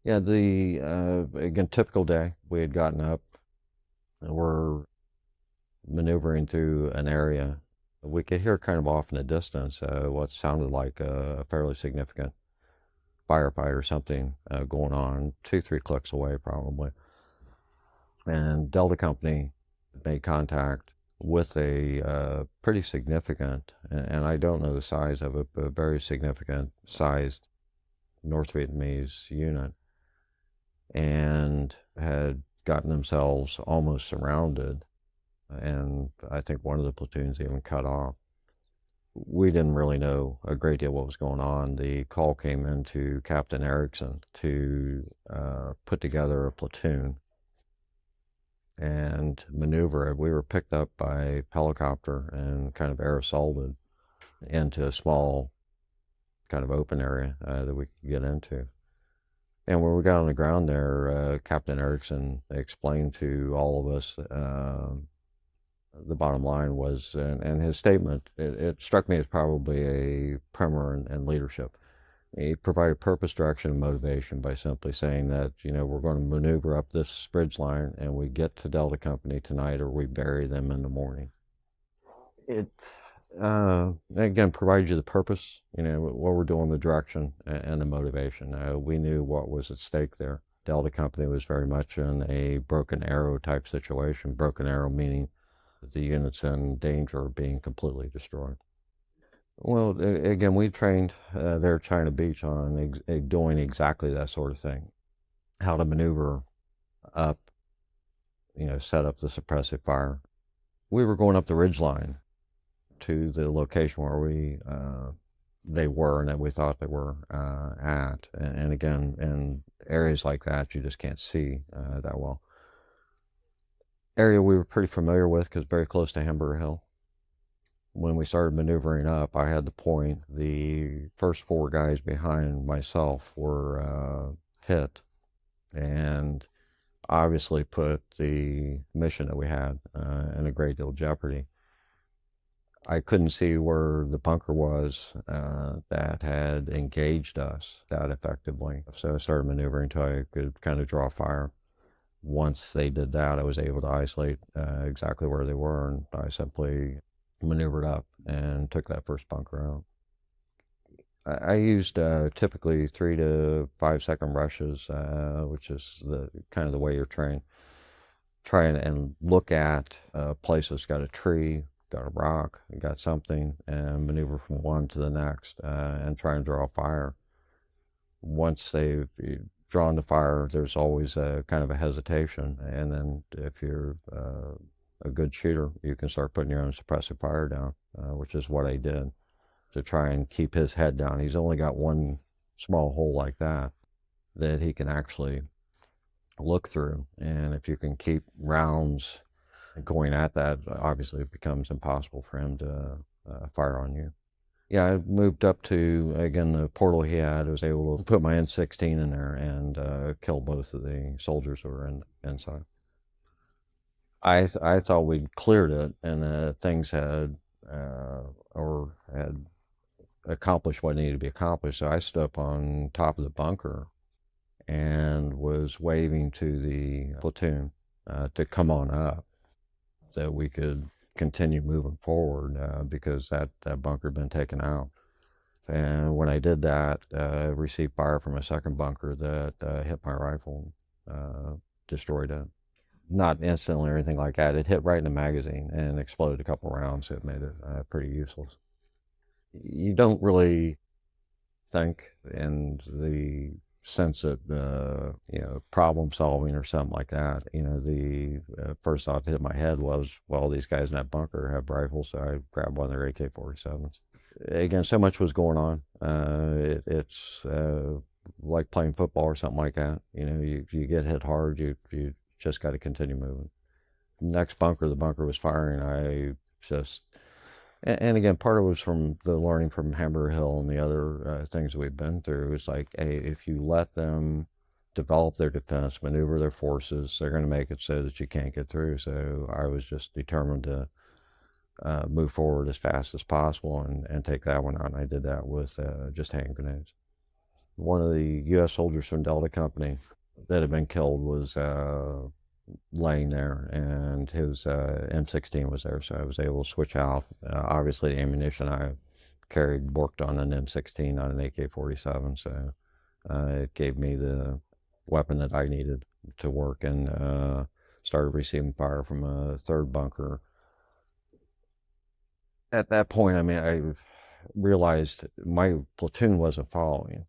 Yeah, again, typical day. We had gotten up, and we're maneuvering through an area. We could hear kind of off in the distance what sounded like a fairly significant firefight or something going on, 2, 3 clicks away probably. And Delta Company made contact with a pretty significant, and I don't know the size of it, but a very significant sized North Vietnamese unit, and had gotten themselves almost surrounded, and I think one of the platoons even cut off. We didn't really know a great deal what was going on. The call came in to Captain Erickson to put together a platoon and maneuver it. We were picked up by helicopter and kind of air assaulted into a small kind of open area that we could get into. And when we got on the ground there, Captain Erickson explained to all of us the bottom line was, and his statement, it struck me as probably a primer in leadership. He provided purpose, direction, and motivation by simply saying that, we're going to maneuver up this bridge line and we get to Delta Company tonight or we bury them in the morning. It, again, provided you the purpose, what we're doing, the direction, and the motivation. We knew what was at stake there. Delta Company was very much in a broken arrow type situation. Broken arrow meaning the unit's in danger of being completely destroyed. Well, again, we trained there at China Beach on doing exactly that sort of thing. How to maneuver up, set up the suppressive fire. We were going up the ridge line to the location where they were and that we thought they were at. And again, in areas like that, you just can't see that well. Area we were pretty familiar with because very close to Hamburger Hill. When we started maneuvering up, I had to point. The first 4 guys behind myself were hit and obviously put the mission that we had in a great deal of jeopardy. I couldn't see where the bunker was that had engaged us that effectively. So I started maneuvering until I could kind of draw fire. Once they did that, I was able to isolate exactly where they were, and I simply maneuvered up and took that first bunker out. I used typically 3 to 5 second rushes, which is the kind of the way you're trained. Try and look at a place that's got a tree, got a rock, got something, and maneuver from one to the next and try and draw fire. Once they've drawn the fire, there's always a kind of a hesitation, and then if you're a good shooter, you can start putting your own suppressive fire down, which is what I did to try and keep his head down. He's only got one small hole like that he can actually look through, and if you can keep rounds going at that, obviously it becomes impossible for him to fire on you. Yeah, I moved up to, again, the portal he had. I was able to put my N16 in there and kill both of the soldiers who were inside. I thought we'd cleared it and things had accomplished what needed to be accomplished. So I stood up on top of the bunker and was waving to the platoon to come on up so we could continue moving forward because that bunker had been taken out. And when I did that, I received fire from a second bunker that hit my rifle, destroyed it. Not instantly or anything like that. It hit right in the magazine and exploded a couple rounds. So it made it pretty useless. You don't really think in the sense that problem solving or something like that. The first thought that hit my head was, well, these guys in that bunker have rifles, so I grabbed one of their AK-47s. Again, so much was going on. It's like playing football or something like that. You get hit hard, you just got to continue moving. Next bunker, the bunker was firing. I just, and again, part of it was from the learning from Hamburger Hill and the other things that we've been through. It's like, hey, if you let them develop their defense, maneuver their forces, they're going to make it so that you can't get through. So I was just determined to move forward as fast as possible and take that one out. And I did that with just hand grenades. One of the U.S. soldiers from Delta Company that had been killed was laying there, and his M16 was there, so I was able to switch out. Obviously, the ammunition I carried worked on an M16, not an AK-47, so it gave me the weapon that I needed to work, and started receiving fire from a third bunker. At that point, I mean, I realized my platoon wasn't following.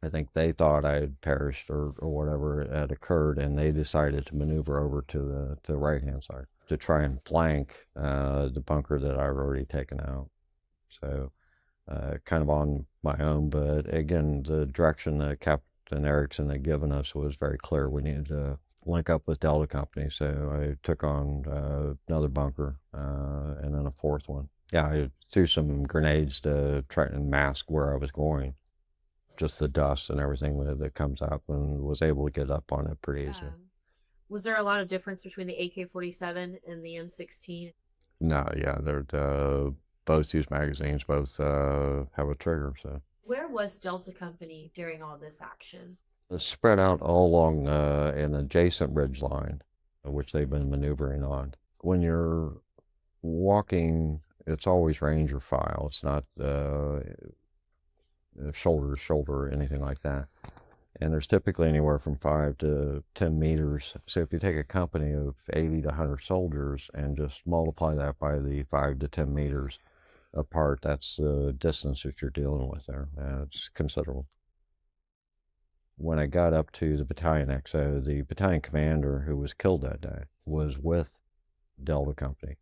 I think they thought I had perished or whatever had occurred, and they decided to maneuver over to the right hand side to try and flank the bunker that I've already taken out. So kind of on my own, but again, the direction that Captain Erickson had given us was very clear. We needed to link up with Delta Company, so I took on another bunker and then a fourth one. Yeah, I threw some grenades to try and mask where I was going, just the dust and everything that comes up, and was able to get up on it pretty easily. Was there a lot of difference between the AK-47 and the M16? No, yeah, they're both use magazines, both have a trigger. So Where was Delta Company during all this action? it's spread out all along an adjacent ridge line, which they've been maneuvering on. When you're walking, it's always range or file. It's not shoulder to shoulder or anything like that. And there's typically anywhere from 5 to 10 meters. So if you take a company of 80 to 100 soldiers and just multiply that by the 5 to 10 meters apart, that's the distance that you're dealing with there. It's considerable. When I got up to the Battalion XO, the battalion commander who was killed that day was with Delta Company.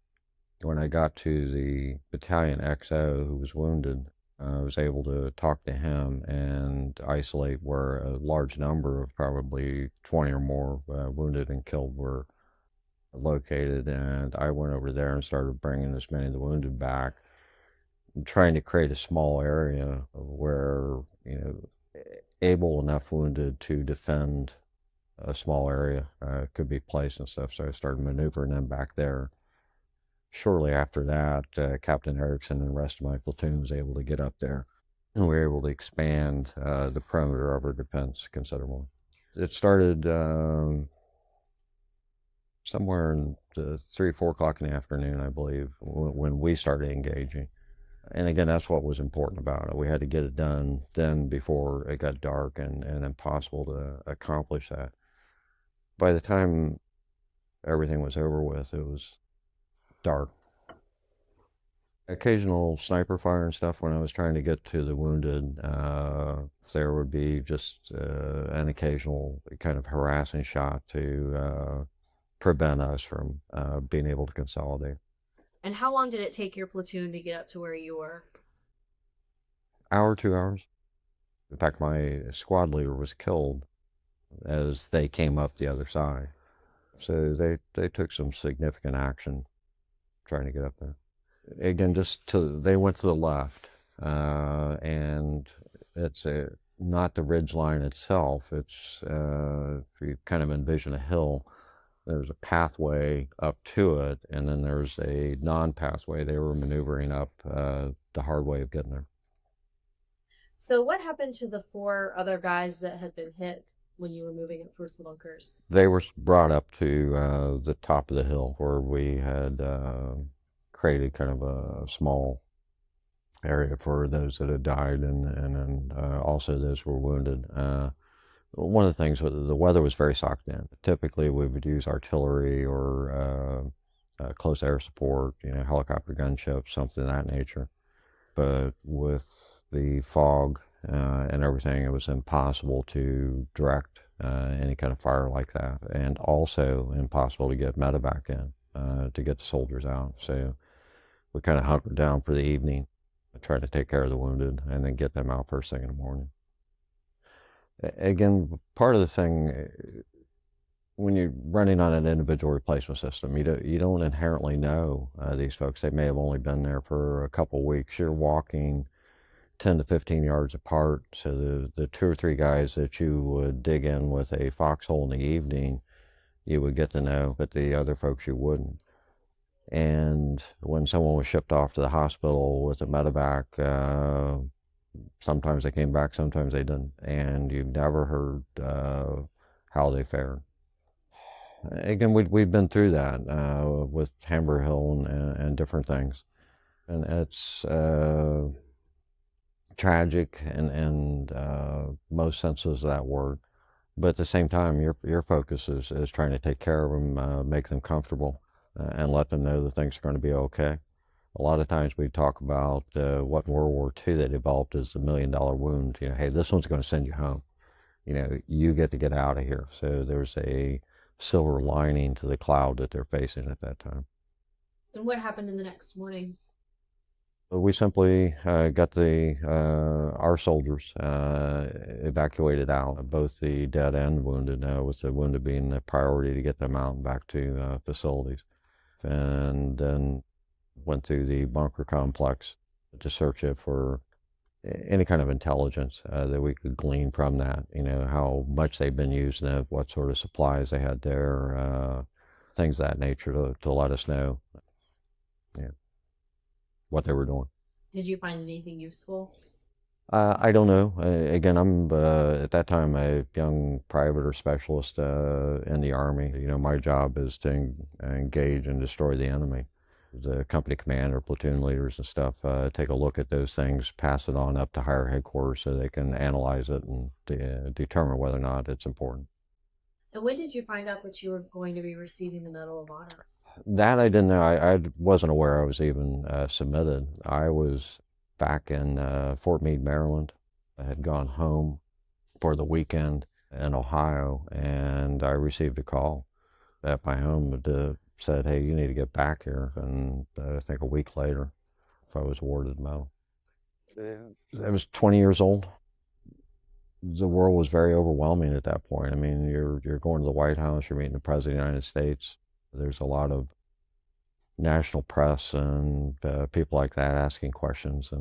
When I got to the Battalion XO who was wounded, I was able to talk to him and isolate where a large number of probably 20 or more wounded and killed were located. And I went over there and started bringing as many of the wounded back, trying to create a small area where, able enough wounded to defend a small area could be placed and stuff. So I started maneuvering them back there. Shortly after that, Captain Erickson and the rest of my platoon was able to get up there, and we were able to expand the perimeter of our defense considerably. It started somewhere in the 3 or 4 o'clock in the afternoon, I believe, when we started engaging. And again, that's what was important about it. We had to get it done then before it got dark and impossible to accomplish that. By the time everything was over with, it was dark. Occasional sniper fire and stuff when I was trying to get to the wounded. There would be just an occasional kind of harassing shot to prevent us from being able to consolidate. And how long did it take your platoon to get up to where you were? Hour, 2 hours. In fact, my squad leader was killed as they came up the other side. So they took some significant action trying to get up there. Again, they went to the left, and it's not the ridge line itself. It's if you kind of envision a hill, there's a pathway up to it, and then there's a non-pathway. They were maneuvering up the hard way of getting there. So, what happened to the 4 other guys that had been hit when you were moving up towards the bunkers? They were brought up to the top of the hill where we had created kind of a small area for those that had died, and then also those who were wounded. One of the things, the weather was very socked in. Typically, we would use artillery or close air support, helicopter gunships, something of that nature. But with the fog and everything, it was impossible to direct any kind of fire like that, and also impossible to get medevac in to get the soldiers out. So we kind of hunkered down for the evening, try to take care of the wounded, and then get them out first thing in the morning. Again, part of the thing, when you're running on an individual replacement system, you don't inherently know these folks. They may have only been there for a couple of weeks. You're walking 10 to 15 yards apart. So the 2 or 3 guys that you would dig in with a foxhole in the evening, you would get to know, but the other folks you wouldn't. And when someone was shipped off to the hospital with a medevac, Sometimes they came back, sometimes they didn't, and you never heard how they fared. Again, we'd been through that with Hamber Hill and different things, and it's tragic in most senses of that word. But at the same time, your focus is trying to take care of them, make them comfortable, and let them know that things are going to be okay. A lot of times we talk about what in World War II they developed as the $1 million wound. You know, hey, this one's going to send you home. You know, you get to get out of here. So there's a silver lining to the cloud that they're facing at that time. And what happened in the next morning? We simply got the our soldiers evacuated out, both the dead and wounded. With the wounded being the priority to get them out and back to facilities, and then went through the bunker complex to search it for any kind of intelligence that we could glean from that. You know, how much they've been using it, what sort of supplies they had there, things of that nature to let us know, yeah, what they were doing. Did you find anything useful? I don't know. Again, I'm at that time a young private or specialist in the Army. You know, my job is to engage and destroy the enemy. The company commander, platoon leaders, and stuff take a look at those things, pass it on up to higher headquarters so they can analyze it and determine whether or not it's important. And when did you find out that you were going to be receiving the Medal of Honor? That I didn't know. I wasn't aware I was even submitted. I was back in Fort Meade, Maryland. I had gone home for the weekend in Ohio, and I received a call at my home that said, "Hey, you need to get back here." And I think a week later, if I was awarded the medal. I was 20 years old. The world was very overwhelming at that point. I mean, you're going to the White House, you're meeting the President of the United States. There's a lot of national press and people like that asking questions,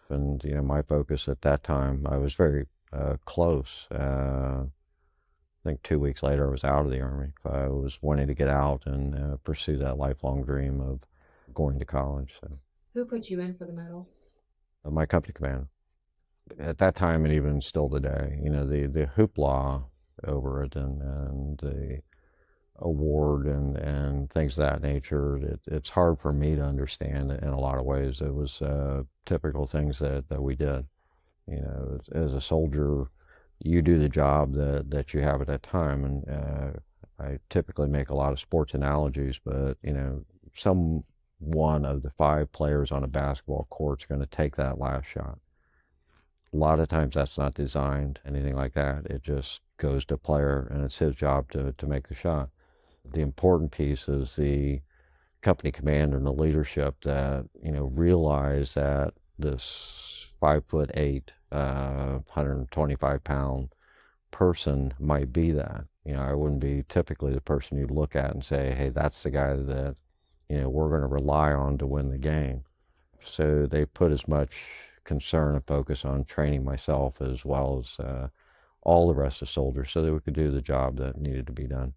and you know, my focus at that time, I was very close. I think 2 weeks later, I was out of the Army. I was wanting to get out and pursue that lifelong dream of going to college. So, Who put you in for the medal? my company commander. At that time, and even still today, you know, the hoopla over it and the award and things of that nature, it's hard for me to understand in a lot of ways. It was typical things that we did. You know, as a soldier, you do the job that you have at that time. And I typically make a lot of sports analogies, but, you know, some one of the five players on a basketball court is going to take that last shot. A lot of times that's not designed, anything like that. It just goes to player, and it's his job to make the shot. The important piece is the company commander and the leadership that, you know, realize that this 5'8", 125-pound person might be that. You know, I wouldn't be typically the person you'd look at and say, hey, that's the guy that, you know, we're going to rely on to win the game. So they put as much concern and focus on training myself as well as all the rest of the soldiers so that we could do the job that needed to be done.